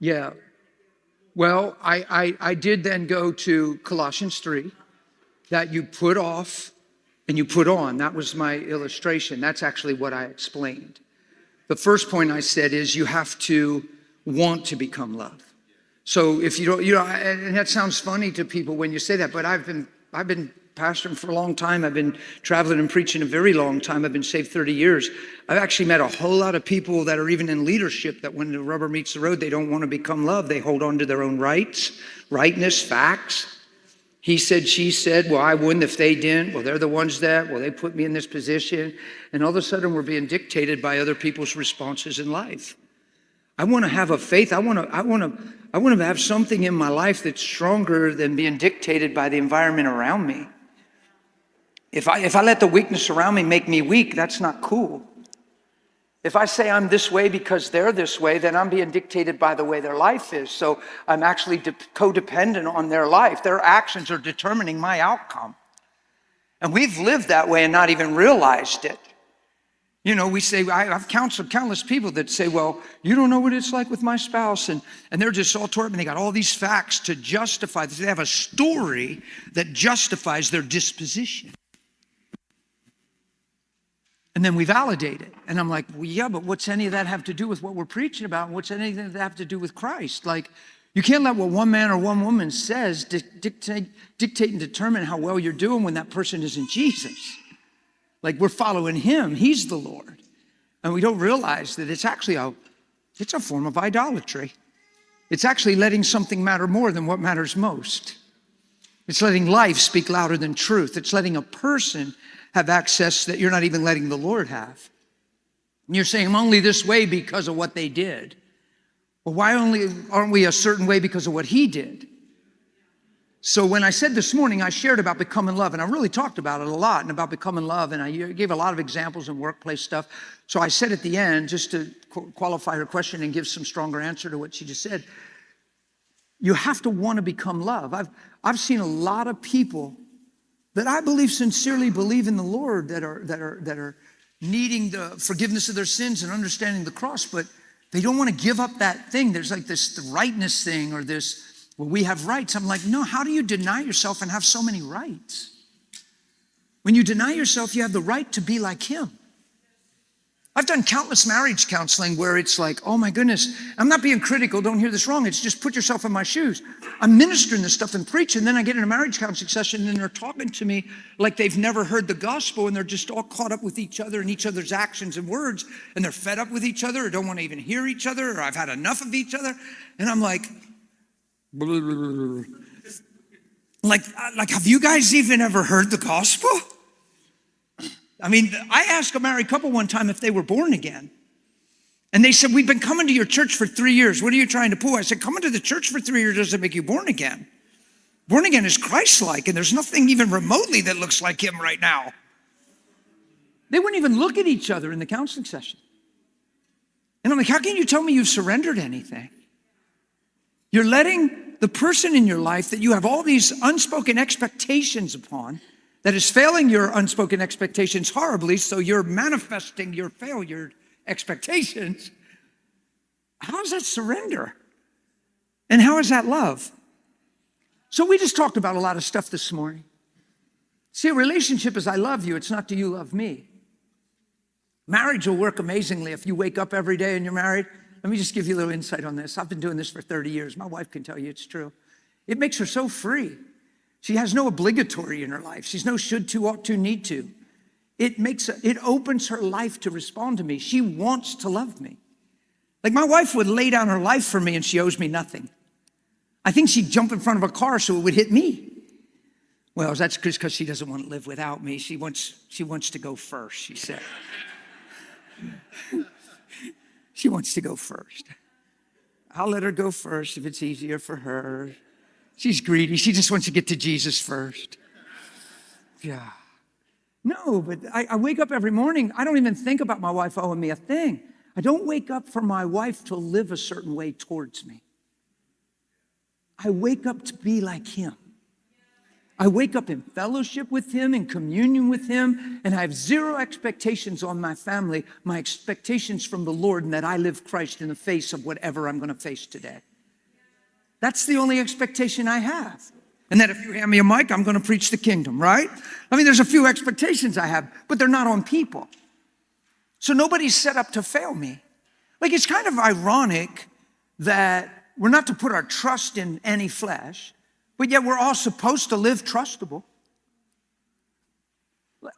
Yeah. Well, I did then go to Colossians 3, that you put off and you put on. That was my illustration. That's actually what I explained. The first point I said is you have to want to become love. So if you don't, and that sounds funny to people when you say that, but I've been pastoring for a long time. I've been traveling and preaching a very long time. I've been saved 30 years. I've actually met a whole lot of people that are even in leadership that when the rubber meets the road, they don't want to become love. They hold on to their own rights, rightness, facts. He said, she said, well, I wouldn't if they didn't. Well, they're the ones that, well, they put me in this position. And all of a sudden we're being dictated by other people's responses in life. I want to have a faith. I want to have something in my life that's stronger than being dictated by the environment around me. If I let the weakness around me make me weak, that's not cool. If I say I'm this way because they're this way, then I'm being dictated by the way their life is. So I'm actually codependent on their life. Their actions are determining my outcome. And we've lived that way and not even realized it. You know, we say, I've counseled countless people that say, well, you don't know what it's like with my spouse. And they're just all tore up and they got all these facts to justify this. They have a story that justifies their disposition. And then we validate it. And I'm like, well, yeah, but what's any of that have to do with what we're preaching about? And what's any of that have to do with Christ? Like, you can't let what one man or one woman says dictate and determine how well you're doing when that person isn't Jesus. Like, we're following him. He's the Lord. And we don't realize that it's actually it's a form of idolatry. It's actually letting something matter more than what matters most. It's letting life speak louder than truth. It's letting a person have access that you're not even letting the Lord have. And you're saying, I'm only this way because of what they did. Well, why aren't we a certain way because of what he did? So when I said this morning, I shared about becoming love, and I really talked about it a lot, and about becoming love, and I gave a lot of examples and workplace stuff. So I said at the end, just to qualify her question and give some stronger answer to what she just said, you have to want to become love. I've seen a lot of people that I believe sincerely believe in the Lord that are needing the forgiveness of their sins and understanding the cross, but they don't want to give up that thing. There's like this rightness thing or this, well, we have rights. I'm like, no, how do you deny yourself and have so many rights? When you deny yourself, you have the right to be like him. I've done countless marriage counseling where it's like, oh my goodness, I'm not being critical, don't hear this wrong. It's just put yourself in my shoes. I'm ministering this stuff and preaching, and then I get in a marriage counseling session and they're talking to me like they've never heard the gospel, and they're just all caught up with each other and each other's actions and words, and they're fed up with each other or don't want to even hear each other, or I've had enough of each other. And I'm like, like, have you guys even ever heard the gospel? I mean, I asked a married couple one time if they were born again. And they said, we've been coming to your church for 3 years. What are you trying to pull? I said, coming to the church for 3 years doesn't make you born again. Born again is Christ-like, and there's nothing even remotely that looks like him right now. They wouldn't even look at each other in the counseling session. And I'm like, how can you tell me you've surrendered anything? You're letting the person in your life that you have all these unspoken expectations upon, that is failing your unspoken expectations horribly, so you're manifesting your failure expectations. How is that surrender? And how is that love? So we just talked about a lot of stuff this morning. See, a relationship is I love you, it's not do you love me. Marriage will work amazingly if you wake up every day and you're married. Let me just give you a little insight on this. I've been doing this for 30 years. My wife can tell you it's true. It makes her so free. She has no obligatory in her life. She's no should to, ought to, need to. It opens her life to respond to me. She wants to love me. Like my wife would lay down her life for me and she owes me nothing. I think she'd jump in front of a car so it would hit me. Well, that's because she doesn't want to live without me. She wants to go first, she said. She wants to go first. I'll let her go first if it's easier for her. She's greedy. She just wants to get to Jesus first. Yeah. No, but I wake up every morning. I don't even think about my wife owing me a thing. I don't wake up for my wife to live a certain way towards me. I wake up to be like him. I wake up in fellowship with him, in communion with him, and I have zero expectations on my family. My expectations from the Lord, and that I live Christ in the face of whatever I'm going to face today. That's the only expectation I have. And that if you hand me a mic, I'm going to preach the kingdom, right? I mean, there's a few expectations I have, but they're not on people. So nobody's set up to fail me. Like, it's kind of ironic that we're not to put our trust in any flesh, but yet we're all supposed to live trustable.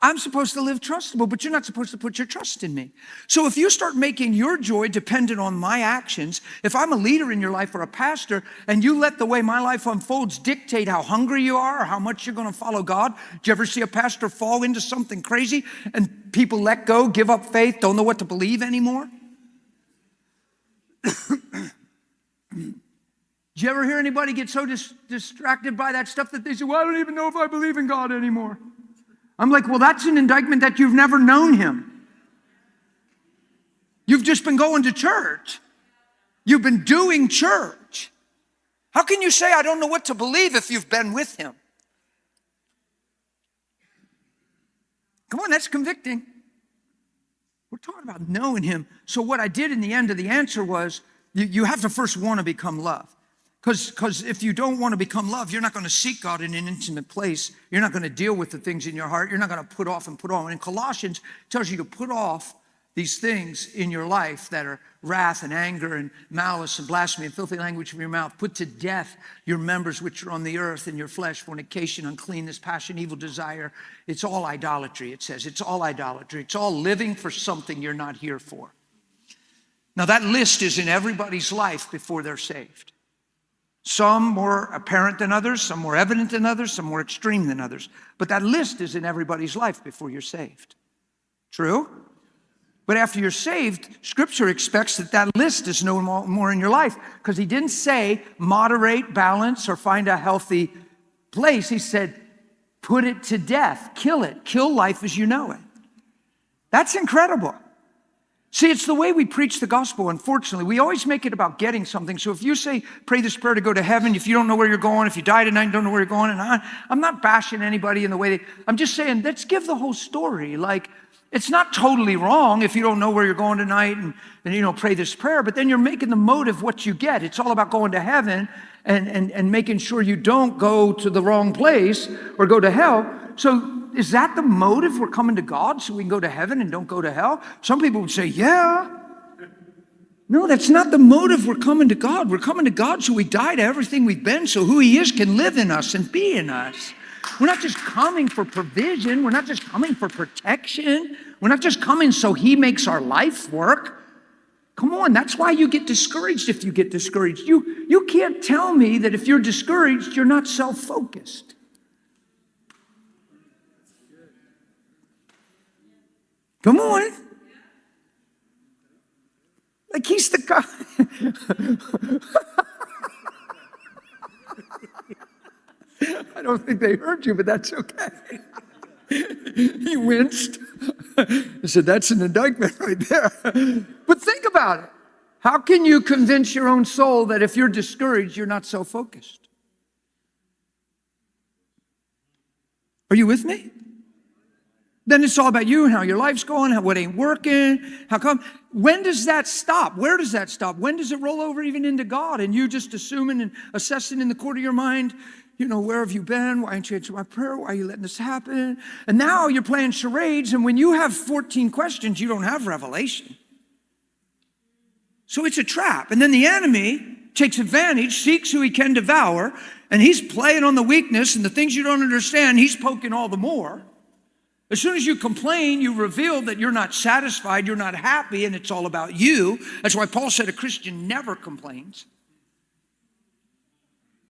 I'm supposed to live trustable, but you're not supposed to put your trust in me. So if you start making your joy dependent on my actions, if I'm a leader in your life or a pastor, and you let the way my life unfolds dictate how hungry you are or how much you're going to follow God, do you ever see a pastor fall into something crazy and people let go, give up faith, don't know what to believe anymore? Do you ever hear anybody get so distracted by that stuff that they say, well, I don't even know if I believe in God anymore? I'm like, well, that's an indictment that you've never known him. You've just been going to church. You've been doing church. How can you say I don't know what to believe if you've been with him? Come on, that's convicting. We're talking about knowing him. So what I did in the end of the answer was, you have to first want to become love. Because if you don't want to become love, you're not going to seek God in an intimate place. You're not going to deal with the things in your heart. You're not going to put off and put on. In Colossians, it tells you to put off these things in your life that are wrath and anger and malice and blasphemy and filthy language from your mouth. Put to death your members which are on the earth in your flesh, fornication, uncleanness, passion, evil desire. It's all idolatry, it says. It's all idolatry. It's all living for something you're not here for. Now that list is in everybody's life before they're saved. Some more apparent than others, some more evident than others, some more extreme than others. But that list is in everybody's life before you're saved. True? But after you're saved, Scripture expects that that list is no more in your life, because he didn't say moderate, balance, or find a healthy place. He said, put it to death, kill it, kill life as you know it. That's incredible. See, it's the way we preach the gospel, unfortunately. We always make it about getting something. So if you say, pray this prayer to go to heaven, if you don't know where you're going, if you die tonight and don't know where you're going, and I'm not bashing anybody in the way I'm just saying, let's give the whole story. Like, it's not totally wrong if you don't know where you're going tonight and pray this prayer, but then you're making the motive what you get. It's all about going to heaven and making sure you don't go to the wrong place or go to hell. So is that the motive? We're coming to God so we can go to heaven and don't go to hell? Some people would say, yeah. No, that's not the motive. We're coming to God. We're coming to God so we die to everything we've been, so who he is can live in us and be in us. We're not just coming for provision. We're not just coming for protection. We're not just coming so he makes our life work. Come on, that's why you get discouraged if you get discouraged. You can't tell me that if you're discouraged, you're not self-focused. Come on. Like, he's the guy. I don't think they heard you, but that's okay. He winced. He said, that's an indictment right there. But think about it. How can you convince your own soul that if you're discouraged, you're not so focused? Are you with me? Then it's all about you and how your life's going, what ain't working, how come. When does that stop? Where does that stop? When does it roll over even into God and you just assuming and assessing in the court of your mind, where have you been? Why aren't you answering my prayer? Why are you letting this happen? And now you're playing charades, and when you have 14 questions, you don't have revelation. So it's a trap. And then the enemy takes advantage, seeks who he can devour, and he's playing on the weakness and the things you don't understand, he's poking all the more. As soon as you complain, you reveal that you're not satisfied, you're not happy, and it's all about you. That's why Paul said a Christian never complains.